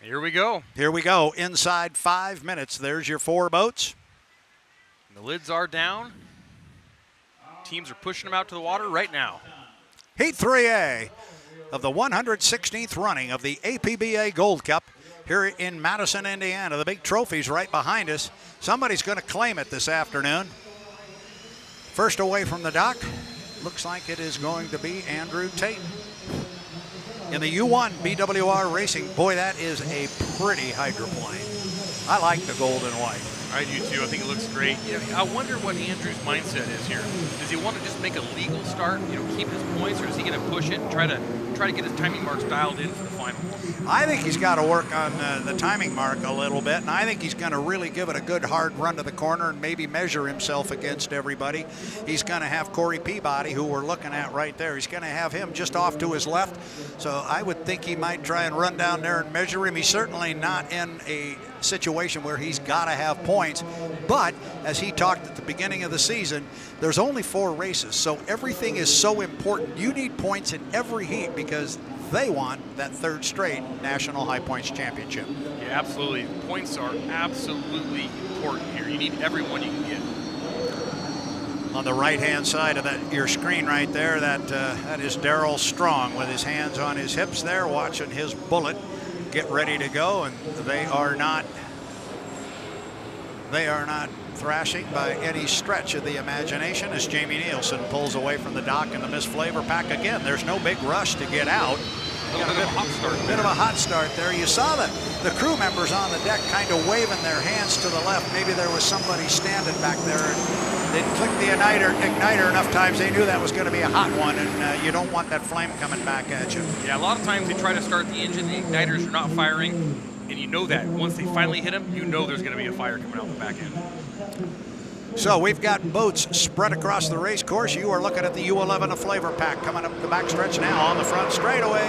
Here we go. Here we go. Inside 5 minutes. There's your 4 boats. The lids are down. Teams are pushing them out to the water right now. Heat 3A of the 116th running of the APBA Gold Cup here in Madison, Indiana. The big trophy's right behind us. Somebody's going to claim it this afternoon. First away from the dock. Looks like it is going to be Andrew Tate. In the U1 BWR Racing, boy, that is a pretty hydroplane. I like the gold and white. I do too. I think it looks great. I wonder what Andrew's mindset is here. Does he want to just make a legal start, keep his points, or is he going to push it and try to get his timing marks dialed in for the final? I think he's got to work on the timing mark a little bit, and I think he's going to really give it a good hard run to the corner and maybe measure himself against everybody. He's going to have Corey Peabody, who we're looking at right there. He's going to have him just off to his left, so I would think he might try and run down there and measure him. He's certainly not in a situation where he's got to have points, but as he talked at the beginning of the season, there's only 4 races, so everything is so important. You need points in every heat because they want that 3rd straight National High Points Championship. Yeah, absolutely. Points are absolutely important here. You need every one you can get. On the right-hand side of your screen right there, that is Darrell Strong with his hands on his hips there, watching his bullet get ready to go, and they are not thrashing by any stretch of the imagination as Jamie Nielsen pulls away from the dock in the Miss Flavor Pack. Again, there's no big rush to get out. A bit of a hot start there. You saw the crew members on the deck kind of waving their hands to the left. Maybe there was somebody standing back there and they'd click the igniter enough times they knew that was going to be a hot one, and you don't want that flame coming back at you. Yeah, a lot of times they try to start the engine, the igniters are not firing, and you know that. Once they finally hit them, you know there's going to be a fire coming out the back end. So we've got boats spread across the race course. You are looking at the U11 Flavor Pack coming up the backstretch now on the front straightaway.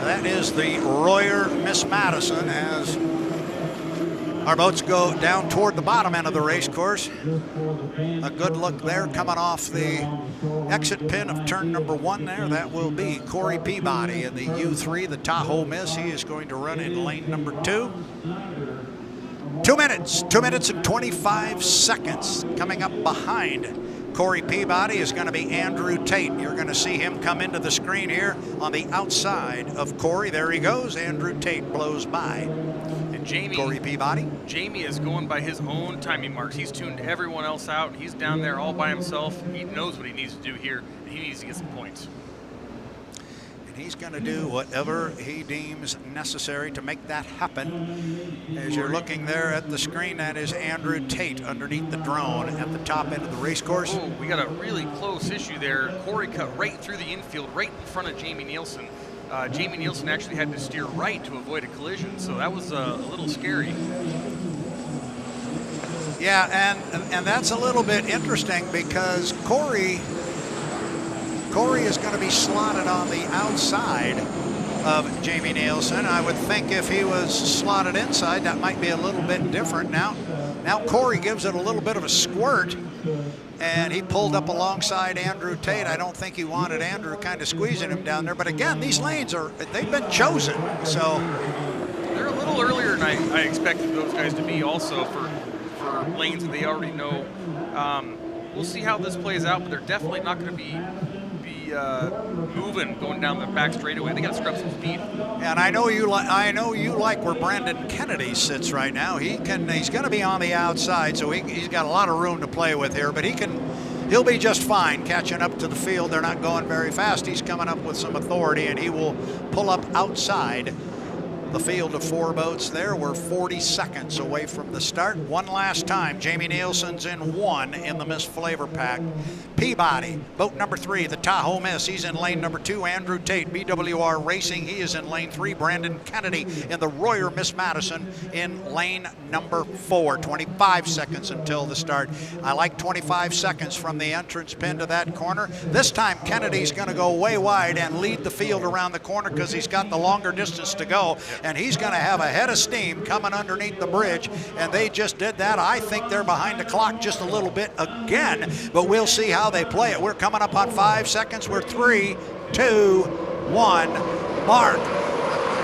That is the Royer Miss Madison as our boats go down toward the bottom end of the race course. A good look there coming off the exit pin of turn number 1 there. That will be Corey Peabody in the U3, the Tahoe Miss. He is going to run in lane number 2. 2 minutes and 25 seconds. Coming up behind Corey Peabody is going to be Andrew Tate. You're going to see him come into the screen here on the outside of Corey. There he goes. Andrew Tate blows by. And Corey Peabody. Jamie is going by his own timing marks. He's tuned everyone else out. He's down there all by himself. He knows what he needs to do here. He needs to get some points. He's going to do whatever he deems necessary to make that happen. As you're looking there at the screen, that is Andrew Tate underneath the drone at the top end of the race course. Oh, we got a really close issue there. Corey cut right through the infield, right in front of Jamie Nielsen. Jamie Nielsen actually had to steer right to avoid a collision, so that was a little scary. Yeah, and that's a little bit interesting because Corey is going to be slotted on the outside of Jamie Nielsen. I would think if he was slotted inside, that might be a little bit different. Now Corey gives it a little bit of a squirt, and he pulled up alongside Andrew Tate. I don't think he wanted Andrew kind of squeezing him down there. But again, these lanes they've been chosen. So they're a little earlier than I expected those guys to be also for lanes that they already know. We'll see how this plays out, but they're definitely not going to be moving going down the back straightaway. They got to scrub some speed. And I know you like where Brandon Kennedy sits right now. He's going to be on the outside, so he's got a lot of room to play with here. But he'll be just fine catching up to the field. They're not going very fast. He's coming up with some authority, and he will pull up outside the field of 4 boats there. We're 40 seconds away from the start. One last time, Jamie Nielsen's in 1 in the Miss Flavor Pack. Peabody, boat number 3, the Tahoe Miss. He's in lane number 2. Andrew Tate, BWR Racing. He is in lane 3. Brandon Kennedy in the Royer Miss Madison in lane number 4. 25 seconds until the start. I like 25 seconds from the entrance pin to that corner. This time, Kennedy's going to go way wide and lead the field around the corner because he's got the longer distance to go. And he's going to have a head of steam coming underneath the bridge, and they just did that. I think they're behind the clock just a little bit again, but we'll see how they play it. We're coming up on 5 seconds. We're 3, 2, 1, mark.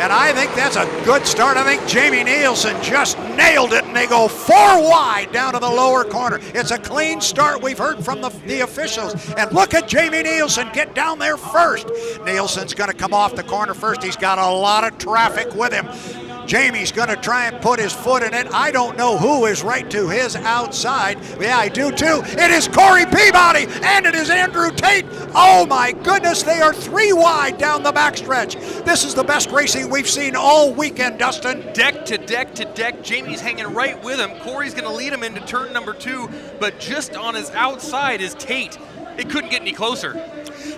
And I think that's a good start. I think Jamie Nielsen just nailed it, and they go 4 wide down to the lower corner. It's a clean start. We've heard from the officials. And look at Jamie Nielsen get down there first. Nielsen's going to come off the corner first. He's got a lot of traffic with him. Jamie's going to try and put his foot in it. I don't know who is right to his outside. Yeah, I do too. It is Corey Peabody, and it is Andrew Tate. Oh my goodness, they are 3 wide down the backstretch. This is the best racing we've seen all weekend, Dustin. Deck to deck to deck. Jamie's hanging right with him. Corey's going to lead him into turn number 2, but just on his outside is Tate. It couldn't get any closer.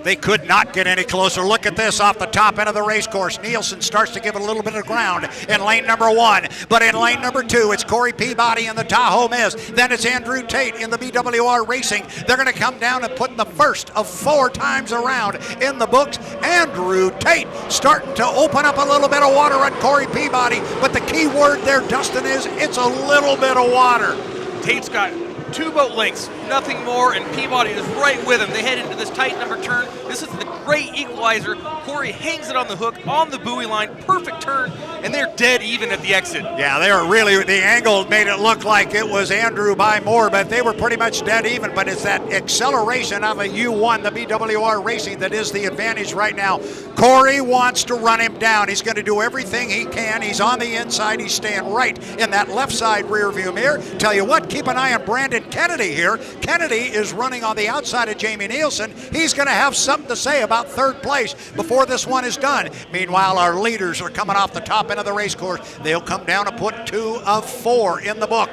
They could not get any closer. Look at this off the top end of the race course. Nielsen starts to give it a little bit of ground in lane number 1. But in lane number 2, it's Corey Peabody in the Tahoe Miz. Then it's Andrew Tate in the BWR Racing. They're going to come down and put the first of 4 times around in the books. Andrew Tate starting to open up a little bit of water on Corey Peabody. But the key word there, Dustin, is it's a little bit of water. Tate's got 2 boat lengths, nothing more, and Peabody is right with him. They head into this tight number turn. This is the great equalizer. Corey hangs it on the hook, on the buoy line, perfect turn, and they're dead even at the exit. Yeah, they were really, the angle made it look like it was Andrew by more, but they were pretty much dead even. But it's that acceleration of a U1, the BWR Racing, that is the advantage right now. Corey wants to run him down. He's going to do everything he can. He's on the inside. He's staying right in that left side rear view mirror. Tell you what, keep an eye on Brandon Kennedy here. Kennedy is running on the outside of Jamie Nielsen. He's going to have something to say about third place before this one is done. Meanwhile, our leaders are coming off the top end of the race course. They'll come down and put 2 of 4 in the book.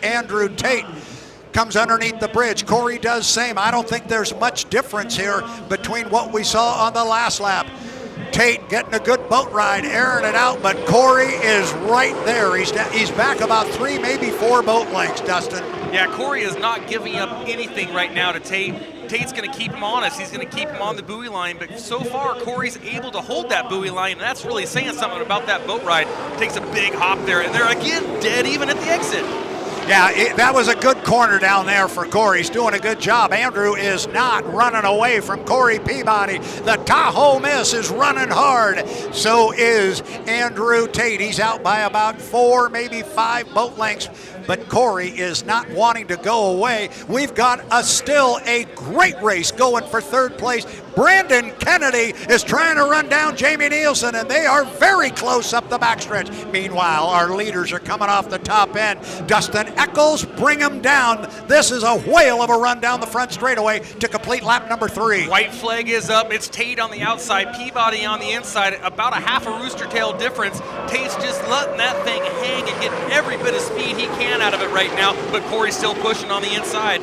Andrew Tate comes underneath the bridge. Corey does same. I don't think there's much difference here between what we saw on the last lap. Tate getting a good boat ride, airing it out, but Corey is right there. He's back about 3, maybe 4 boat lengths, Dustin. Yeah, Corey is not giving up anything right now to Tate. Tate's going to keep him honest. He's going to keep him on the buoy line, but so far Corey's able to hold that buoy line, and that's really saying something about that boat ride. Takes a big hop there, and they're again dead even at the exit. Yeah, that was a good corner down there for Corey. He's doing a good job. Andrew is not running away from Corey Peabody. The Tahoe Miss is running hard. So is Andrew Tate. He's out by about 4, maybe 5 boat lengths. But Corey is not wanting to go away. We've got still a great race going for third place. Brandon Kennedy is trying to run down Jamie Nielsen, and they are very close up the backstretch. Meanwhile, our leaders are coming off the top end. Dustin Eccles, bring him down. This is a whale of a run down the front straightaway to complete lap number 3. White flag is up. It's Tate on the outside, Peabody on the inside. About a half a rooster tail difference. Tate's just letting that thing hang and getting every bit of speed he can out of it right now, but Corey's still pushing on the inside.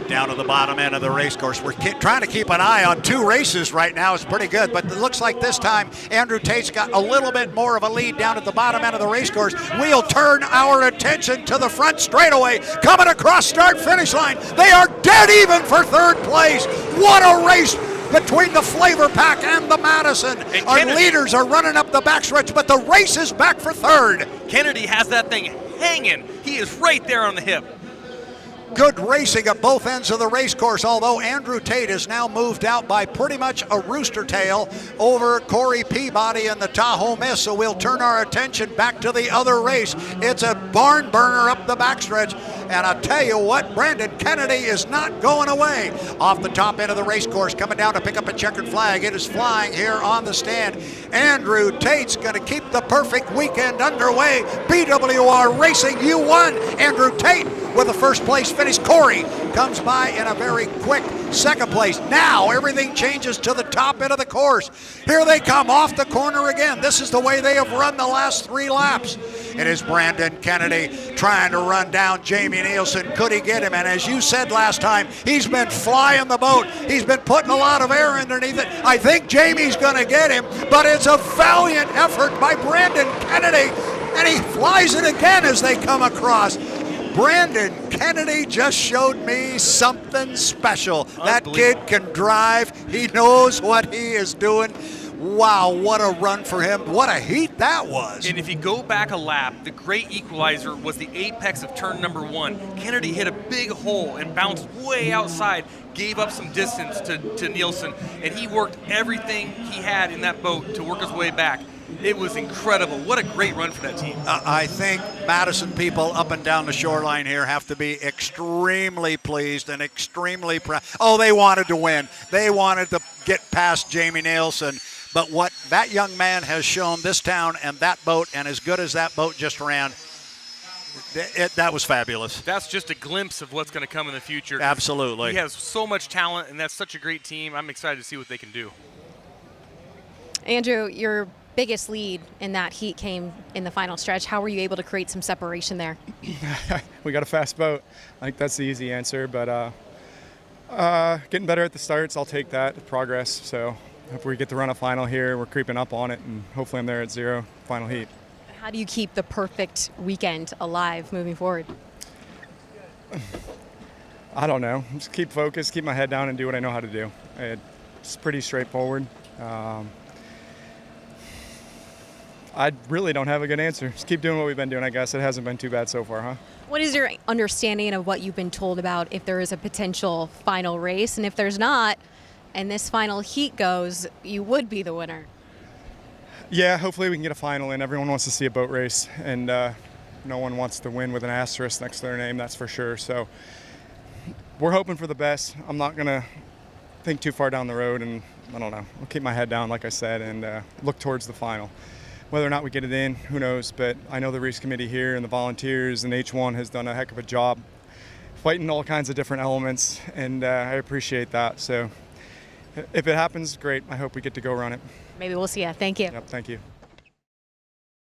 Down to the bottom end of the race course. We're trying to keep an eye on 2 races right now. It's pretty good, but it looks like this time Andrew Tate's got a little bit more of a lead down at the bottom end of the race course. We'll turn our attention to the front straightaway. Coming across start-finish line. They are dead even for third place. What a race between the Flavor Pack and the Madison. And our leaders are running up the backstretch, but the race is back for third. Kennedy has that thing hanging. He is right there on the hip. Good racing at both ends of the race course, although Andrew Tate is now moved out by pretty much a rooster tail over Corey Peabody and the Tahoe Miss, so we'll turn our attention back to the other race. It's a barn burner up the backstretch, and I'll tell you what, Brandon Kennedy is not going away. Off the top end of the race course, coming down to pick up a checkered flag. It is flying here on the stand. Andrew Tate's going to keep the perfect weekend underway. BWR Racing U1, Andrew Tate with the first place finish. Corey comes by in a very quick second place. Now everything changes to the top end of the course. Here they come off the corner again. This is the way they have run the last 3 laps. It is Brandon Kennedy trying to run down Jamie Nielsen. Could he get him? And as you said last time, he's been flying the boat. He's been putting a lot of air underneath it. I think Jamie's going to get him, but it's a valiant effort by Brandon Kennedy, and he flies it again as they come across. Brandon Kennedy just showed me something special. That kid can drive. He knows what he is doing. Wow, what a run for him. What a heat that was. And if you go back a lap, the great equalizer was the apex of turn number 1. Kennedy hit a big hole and bounced way outside, gave up some distance to Nielsen, and he worked everything he had in that boat to work his way back. It was incredible. What a great run for that team. I think Madison people up and down the shoreline here have to be extremely pleased and extremely proud. Oh, they wanted to win. They wanted to get past Jamie Nielsen. But what that young man has shown this town and that boat, and as good as that boat just ran, that was fabulous. That's just a glimpse of what's going to come in the future. Absolutely. He has so much talent, and that's such a great team. I'm excited to see what they can do. Andrew, your biggest lead in that heat came in the final stretch. How were you able to create some separation there? We got a fast boat. I think that's the easy answer, but getting better at the starts, I'll take that progress. So if we get to run a final here, we're creeping up on it, and hopefully I'm there at 0 final heat. How do you keep the perfect weekend alive moving forward? I don't know. Just keep focused, keep my head down, and do what I know how to do. It's pretty straightforward. I really don't have a good answer. Just keep doing what we've been doing, I guess. It hasn't been too bad so far, huh? What is your understanding of what you've been told about if there is a potential final race? And if there's not, and this final heat goes, you would be the winner. Yeah, hopefully we can get a final in. Everyone wants to see a boat race, and no one wants to win with an asterisk next to their name, that's for sure. So we're hoping for the best. I'm not going to think too far down the road, and I don't know. I'll keep my head down, like I said, and look towards the final. Whether or not we get it in, who knows, but I know the race committee here and the volunteers and H1 has done a heck of a job fighting all kinds of different elements, and I appreciate that. So if it happens, great. I hope we get to go run it. Maybe we'll see you. Thank you. Yep, thank you.